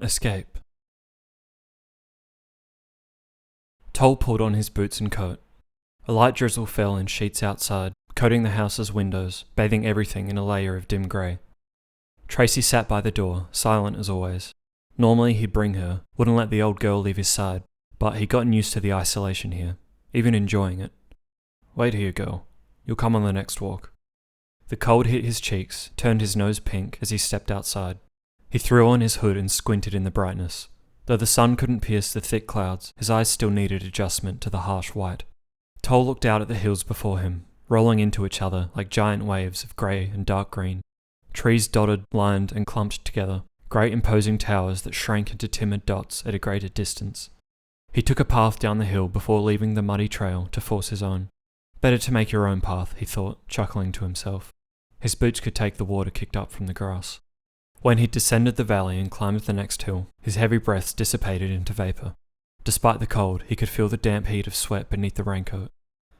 Escape. Toll pulled on his boots and coat. A light drizzle fell in sheets outside, coating the house's windows, bathing everything in a layer of dim grey. Tracy sat by the door, silent as always. Normally he'd bring her, wouldn't let the old girl leave his side, but he'd gotten used to the isolation here, even enjoying it. "Wait here, girl. You'll come on the next walk." The cold hit his cheeks, turned his nose pink as he stepped outside. He threw on his hood and squinted in the brightness. Though the sun couldn't pierce the thick clouds, his eyes still needed adjustment to the harsh white. Toll looked out at the hills before him, rolling into each other like giant waves of grey and dark green. Trees dotted, lined and clumped together, great imposing towers that shrank into timid dots at a greater distance. He took a path down the hill before leaving the muddy trail to force his own. Better to make your own path, he thought, chuckling to himself. His boots could take the water kicked up from the grass. When he'd descended the valley and climbed the next hill, his heavy breaths dissipated into vapour. Despite the cold, he could feel the damp heat of sweat beneath the raincoat.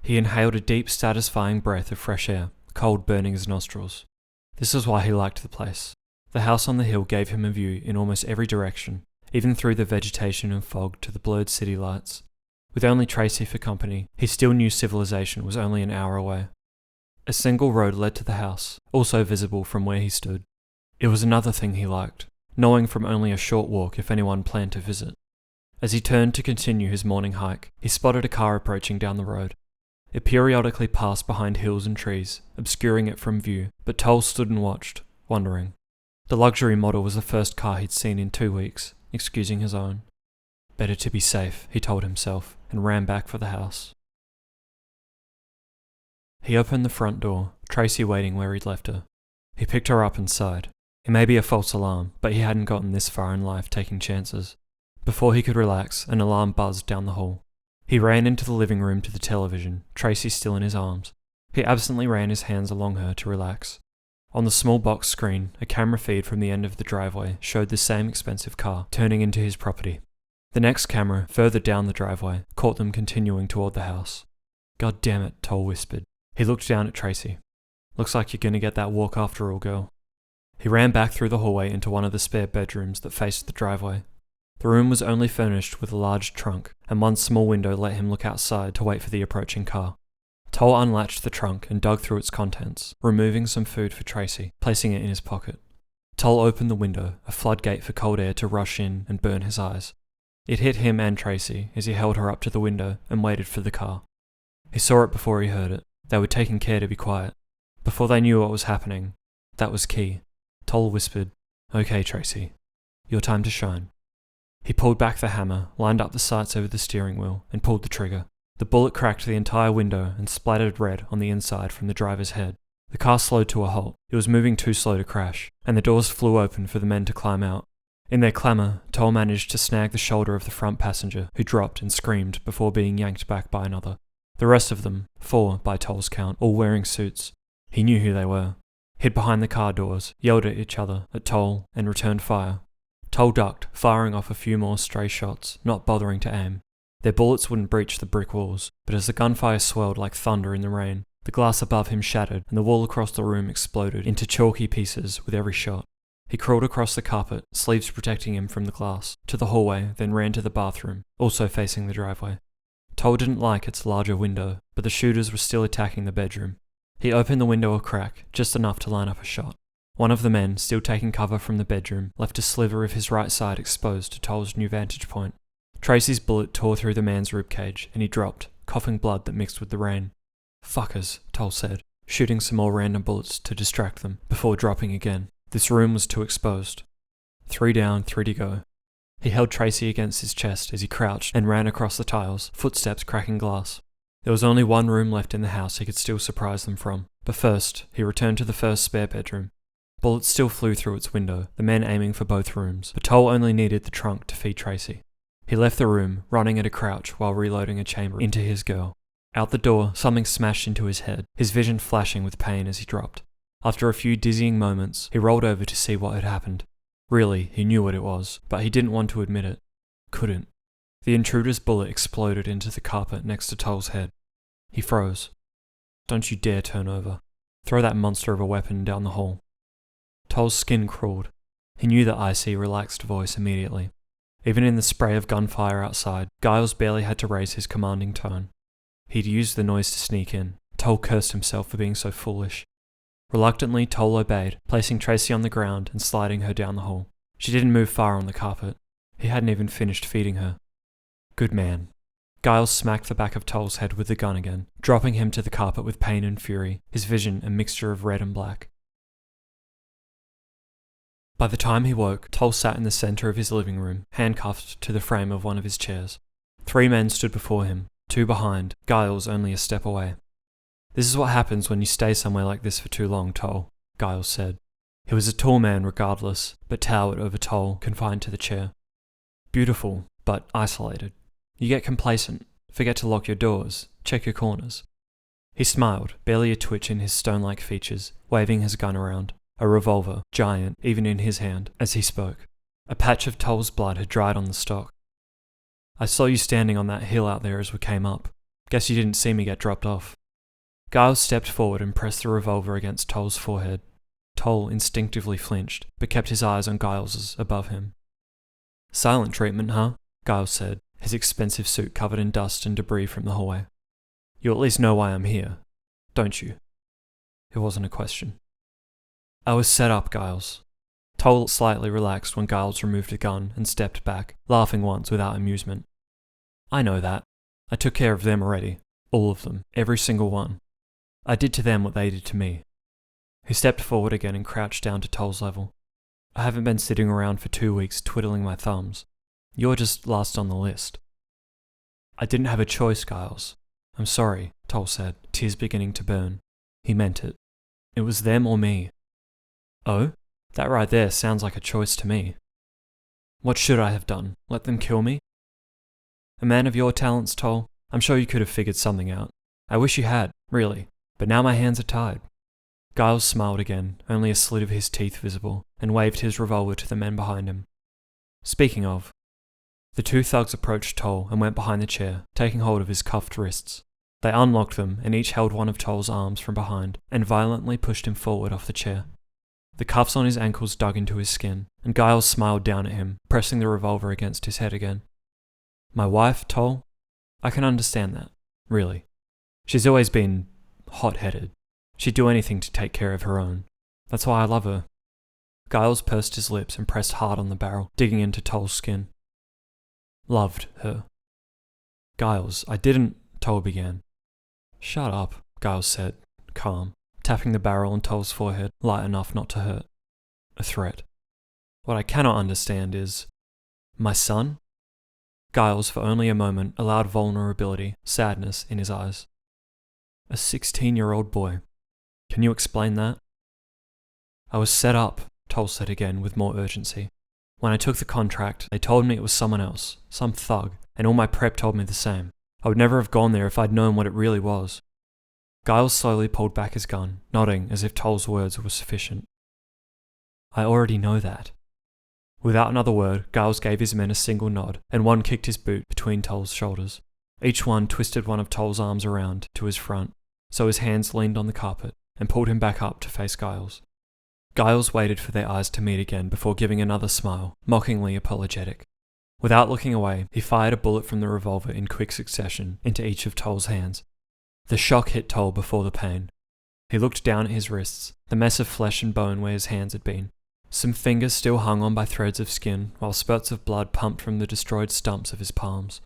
He inhaled a deep, satisfying breath of fresh air, cold burning his nostrils. This was why he liked the place. The house on the hill gave him a view in almost every direction, even through the vegetation and fog to the blurred city lights. With only Tracy for company, he still knew civilization was only an hour away. A single road led to the house, also visible from where he stood. It was another thing he liked, knowing from only a short walk if anyone planned to visit. As he turned to continue his morning hike, he spotted a car approaching down the road. It periodically passed behind hills and trees, obscuring it from view, but Toll stood and watched, wondering. The luxury model was the first car he'd seen in 2 weeks, excusing his own. Better to be safe, he told himself, and ran back for the house. He opened the front door, Tracy waiting where he'd left her. He picked her up and sighed. It may be a false alarm, but he hadn't gotten this far in life taking chances. Before he could relax, an alarm buzzed down the hall. He ran into the living room to the television, Tracy still in his arms. He absently ran his hands along her to relax. On the small box screen, a camera feed from the end of the driveway showed the same expensive car turning into his property. The next camera, further down the driveway, caught them continuing toward the house. "God damn it," Toll whispered. He looked down at Tracy. "Looks like you're gonna get that walk after all, girl." He ran back through the hallway into one of the spare bedrooms that faced the driveway. The room was only furnished with a large trunk, and one small window let him look outside to wait for the approaching car. Toll unlatched the trunk and dug through its contents, removing some food for Tracy, placing it in his pocket. Toll opened the window, a floodgate for cold air to rush in and burn his eyes. It hit him and Tracy as he held her up to the window and waited for the car. He saw it before he heard it. They were taking care to be quiet. Before they knew what was happening, that was key. Toll whispered, "Okay, Tracy. Your time to shine." He pulled back the hammer, lined up the sights over the steering wheel, and pulled the trigger. The bullet cracked the entire window and splattered red on the inside from the driver's head. The car slowed to a halt. It was moving too slow to crash, and the doors flew open for the men to climb out. In their clamour, Toll managed to snag the shoulder of the front passenger, who dropped and screamed before being yanked back by another. The rest of them, 4 by Toll's count, all wearing suits. He knew who they were. Hid behind the car doors, yelled at each other, at Toll, and returned fire. Toll ducked, firing off a few more stray shots, not bothering to aim. Their bullets wouldn't breach the brick walls, but as the gunfire swelled like thunder in the rain, the glass above him shattered and the wall across the room exploded into chalky pieces with every shot. He crawled across the carpet, sleeves protecting him from the glass, to the hallway, then ran to the bathroom, also facing the driveway. Toll didn't like its larger window, but the shooters were still attacking the bedroom. He opened the window a crack, just enough to line up a shot. One of the men, still taking cover from the bedroom, left a sliver of his right side exposed to Toll's new vantage point. Tracy's bullet tore through the man's ribcage, and he dropped, coughing blood that mixed with the rain. "Fuckers," Toll said, shooting some more random bullets to distract them, before dropping again. This room was too exposed. 3 down, 3 to go. He held Tracy against his chest as he crouched and ran across the tiles, footsteps cracking glass. There was only one room left in the house he could still surprise them from, but first, he returned to the first spare bedroom. Bullets still flew through its window, the men aiming for both rooms, but Toll only needed the trunk to feed Tracy. He left the room, running at a crouch while reloading a chamber into his girl. Out the door, something smashed into his head, his vision flashing with pain as he dropped. After a few dizzying moments, he rolled over to see what had happened. Really, he knew what it was, but he didn't want to admit it. Couldn't. The intruder's bullet exploded into the carpet next to Toll's head. He froze. "Don't you dare turn over. Throw that monster of a weapon down the hall." Toll's skin crawled. He knew the icy, relaxed voice immediately. Even in the spray of gunfire outside, Giles barely had to raise his commanding tone. He'd used the noise to sneak in. Toll cursed himself for being so foolish. Reluctantly, Toll obeyed, placing Tracy on the ground and sliding her down the hall. She didn't move far on the carpet. He hadn't even finished feeding her. Good man. Giles smacked the back of Toll's head with the gun again, dropping him to the carpet with pain and fury, his vision a mixture of red and black. By the time he woke, Toll sat in the center of his living room, handcuffed to the frame of one of his chairs. 3 men stood before him, 2 behind, Giles only a step away. This is what happens when you stay somewhere like this for too long, Toll, Giles said. He was a tall man regardless, but towered over Toll, confined to the chair. Beautiful, but isolated. You get complacent, forget to lock your doors, check your corners. He smiled, barely a twitch in his stone-like features, waving his gun around, a revolver, giant even in his hand, as he spoke. A patch of Toll's blood had dried on the stock. I saw you standing on that hill out there as we came up. Guess you didn't see me get dropped off. Giles stepped forward and pressed the revolver against Toll's forehead. Toll instinctively flinched, but kept his eyes on Giles's above him. Silent treatment, huh? Giles said, his expensive suit covered in dust and debris from the hallway. You at least know why I'm here, don't you? It wasn't a question. I was set up, Giles. Toll slightly relaxed when Giles removed the gun and stepped back, laughing once without amusement. I know that. I took care of them already. All of them. Every single one. I did to them what they did to me. He stepped forward again and crouched down to Toll's level. I haven't been sitting around for 2 weeks twiddling my thumbs. You're just last on the list. I didn't have a choice, Giles. I'm sorry, Toll said, tears beginning to burn. He meant it. It was them or me. Oh? That right there sounds like a choice to me. What should I have done? Let them kill me? A man of your talents, Toll, I'm sure you could have figured something out. I wish you had, really, but now my hands are tied. Giles smiled again, only a slit of his teeth visible, and waved his revolver to the men behind him. Speaking of, the 2 thugs approached Toll and went behind the chair, taking hold of his cuffed wrists. They unlocked them and each held one of Toll's arms from behind and violently pushed him forward off the chair. The cuffs on his ankles dug into his skin, and Giles smiled down at him, pressing the revolver against his head again. My wife, Toll? I can understand that, really. She's always been hot-headed. She'd do anything to take care of her own. That's why I love her. Giles pursed his lips and pressed hard on the barrel, digging into Toll's skin. Loved her. Giles, I didn't, Toll began. Shut up, Giles said, calm, tapping the barrel on Toll's forehead, light enough not to hurt. A threat. What I cannot understand is... My son? Giles, for only a moment, allowed vulnerability, sadness in his eyes. A 16-year-old boy. Can you explain that? I was set up, Toll said again with more urgency. When I took the contract, they told me it was someone else, some thug, and all my prep told me the same. I would never have gone there if I'd known what it really was. Giles slowly pulled back his gun, nodding as if Toll's words were sufficient. I already know that. Without another word, Giles gave his men a single nod, and one kicked his boot between Toll's shoulders. Each one twisted one of Toll's arms around to his front, so his hands leaned on the carpet, and pulled him back up to face Giles. Giles waited for their eyes to meet again before giving another smile, mockingly apologetic. Without looking away, he fired a bullet from the revolver in quick succession into each of Toll's hands. The shock hit Toll before the pain. He looked down at his wrists, the mess of flesh and bone where his hands had been. Some fingers still hung on by threads of skin, while spurts of blood pumped from the destroyed stumps of his palms.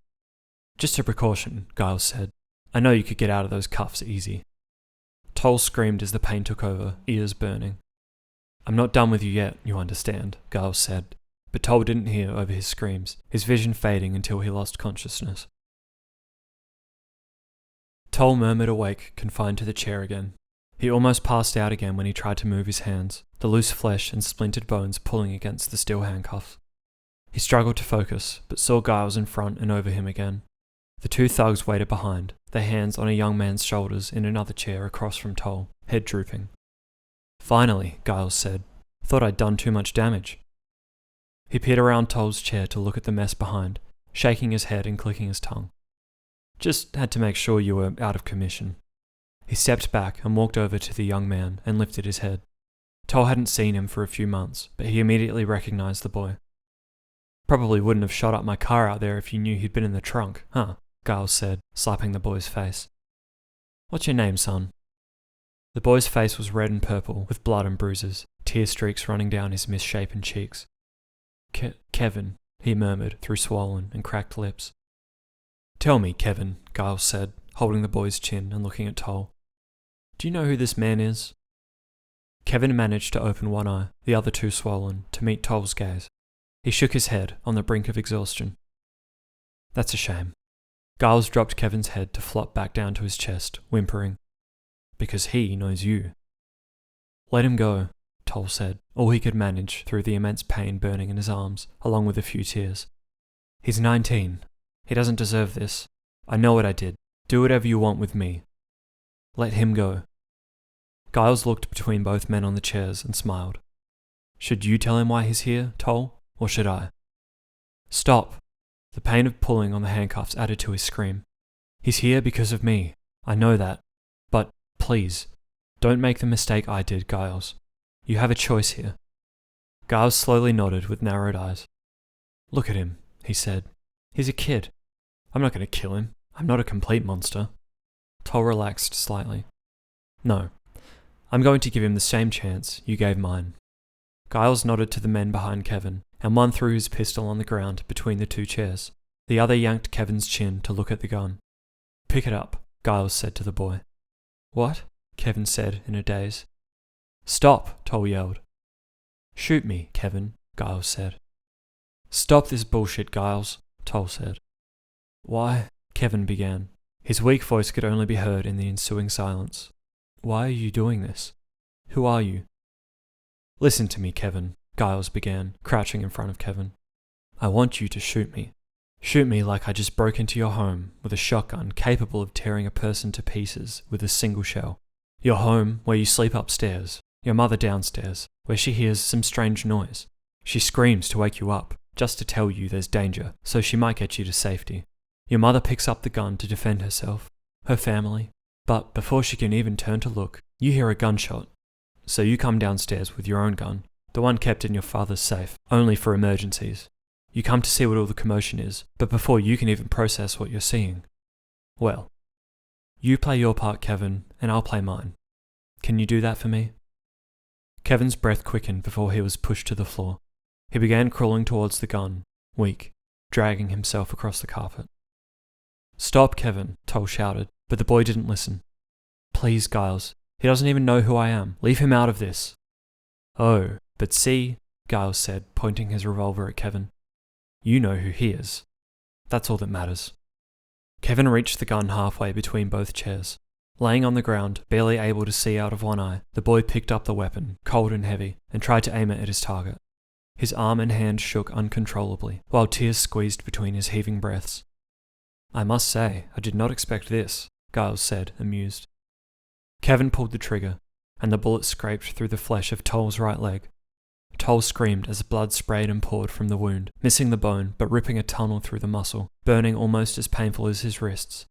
Just a precaution, Giles said. I know you could get out of those cuffs easy. Toll screamed as the pain took over, ears burning. I'm not done with you yet, you understand, Giles said, but Toll didn't hear over his screams, his vision fading until he lost consciousness. Toll murmured awake, confined to the chair again. He almost passed out again when he tried to move his hands, the loose flesh and splintered bones pulling against the steel handcuffs. He struggled to focus, but saw Giles in front and over him again. The 2 thugs waited behind, their hands on a young man's shoulders in another chair across from Toll, head drooping. Finally, Giles said. Thought I'd done too much damage. He peered around Toll's chair to look at the mess behind, shaking his head and clicking his tongue. Just had to make sure you were out of commission. He stepped back and walked over to the young man and lifted his head. Toll hadn't seen him for a few months, but he immediately recognized the boy. Probably wouldn't have shot up my car out there if you knew he'd been in the trunk, huh? Giles said, slapping the boy's face. What's your name, son? The boy's face was red and purple, with blood and bruises, tear streaks running down his misshapen cheeks. Kevin, he murmured through swollen and cracked lips. Tell me, Kevin, Giles said, holding the boy's chin and looking at Toll. Do you know who this man is? Kevin managed to open one eye, the other two swollen, to meet Toll's gaze. He shook his head, on the brink of exhaustion. That's a shame. Giles dropped Kevin's head to flop back down to his chest, whimpering. Because he knows you. Let him go, Toll said, all he could manage through the immense pain burning in his arms, along with a few tears. He's 19. He doesn't deserve this. I know what I did. Do whatever you want with me. Let him go. Giles looked between both men on the chairs and smiled. Should you tell him why he's here, Toll, or should I? Stop! The pain of pulling on the handcuffs added to his scream. He's here because of me. I know that. But, please, don't make the mistake I did, Giles. You have a choice here. Giles slowly nodded with narrowed eyes. Look at him, he said. He's a kid. I'm not going to kill him. I'm not a complete monster. Toll relaxed slightly. No. I'm going to give him the same chance you gave mine. Giles nodded to the men behind Kevin, and one threw his pistol on the ground between the two chairs. The other yanked Kevin's chin to look at the gun. Pick it up, Giles said to the boy. What? Kevin said in a daze. Stop, Toll yelled. Shoot me, Kevin, Giles said. Stop this bullshit, Giles, Toll said. Why? Kevin began. His weak voice could only be heard in the ensuing silence. Why are you doing this? Who are you? Listen to me, Kevin, Giles began, crouching in front of Kevin. I want you to shoot me. Shoot me like I just broke into your home with a shotgun capable of tearing a person to pieces with a single shell. Your home where you sleep upstairs, your mother downstairs, where she hears some strange noise. She screams to wake you up, just to tell you there's danger, so she might get you to safety. Your mother picks up the gun to defend herself, her family, but before she can even turn to look, you hear a gunshot. So you come downstairs with your own gun, the one kept in your father's safe, only for emergencies. You come to see what all the commotion is, but before you can even process what you're seeing. Well, you play your part, Kevin, and I'll play mine. Can you do that for me? Kevin's breath quickened before he was pushed to the floor. He began crawling towards the gun, weak, dragging himself across the carpet. Stop, Kevin, Toll shouted, but the boy didn't listen. Please, Giles, he doesn't even know who I am. Leave him out of this. Oh, but see, Giles said, pointing his revolver at Kevin. You know who he is. That's all that matters. Kevin reached the gun halfway between both chairs. Laying on the ground, barely able to see out of one eye, the boy picked up the weapon, cold and heavy, and tried to aim it at his target. His arm and hand shook uncontrollably, while tears squeezed between his heaving breaths. I must say, I did not expect this, Giles said, amused. Kevin pulled the trigger, and the bullet scraped through the flesh of Toll's right leg. Toll screamed as blood sprayed and poured from the wound, missing the bone but ripping a tunnel through the muscle, burning almost as painful as his wrists.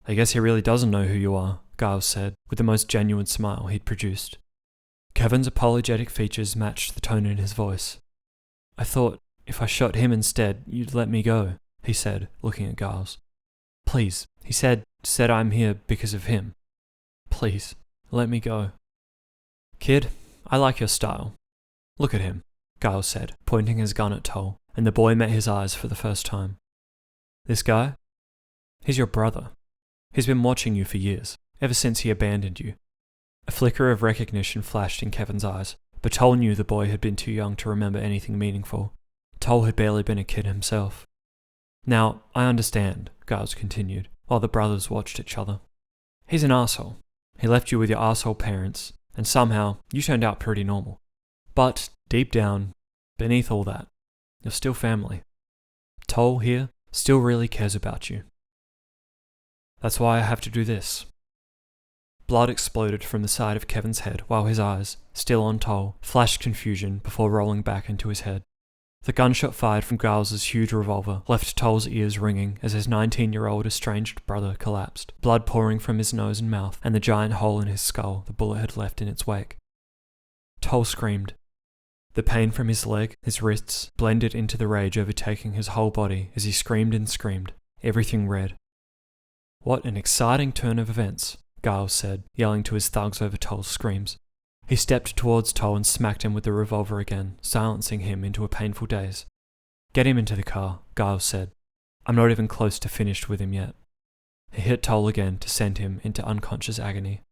I guess he really doesn't know who you are, Giles said, with the most genuine smile he'd produced. Kevin's apologetic features matched the tone in his voice. I thought, if I shot him instead, you'd let me go, he said, looking at Giles. Please, he said I'm here because of him. Please, let me go. Kid, I like your style. Look at him, Giles said, pointing his gun at Toll, and the boy met his eyes for the first time. This guy? He's your brother. He's been watching you for years, ever since he abandoned you. A flicker of recognition flashed in Kevin's eyes, but Toll knew the boy had been too young to remember anything meaningful. Toll had barely been a kid himself. Now, I understand, Giles continued, while the brothers watched each other. He's an arsehole. He left you with your arsehole parents, and somehow you turned out pretty normal. But, deep down, beneath all that, you're still family. Toll here still really cares about you. That's why I have to do this. Blood exploded from the side of Kevin's head while his eyes, still on Toll, flashed confusion before rolling back into his head. The gunshot fired from Giles's huge revolver left Toll's ears ringing as his 19-year-old estranged brother collapsed, blood pouring from his nose and mouth and the giant hole in his skull the bullet had left in its wake. Toll screamed. The pain from his leg, his wrists, blended into the rage overtaking his whole body as he screamed and screamed, everything red. "What an exciting turn of events," Giles said, yelling to his thugs over Toll's screams. He stepped towards Toll and smacked him with the revolver again, silencing him into a painful daze. "Get him into the car," Giles said. "I'm not even close to finished with him yet." He hit Toll again to send him into unconscious agony.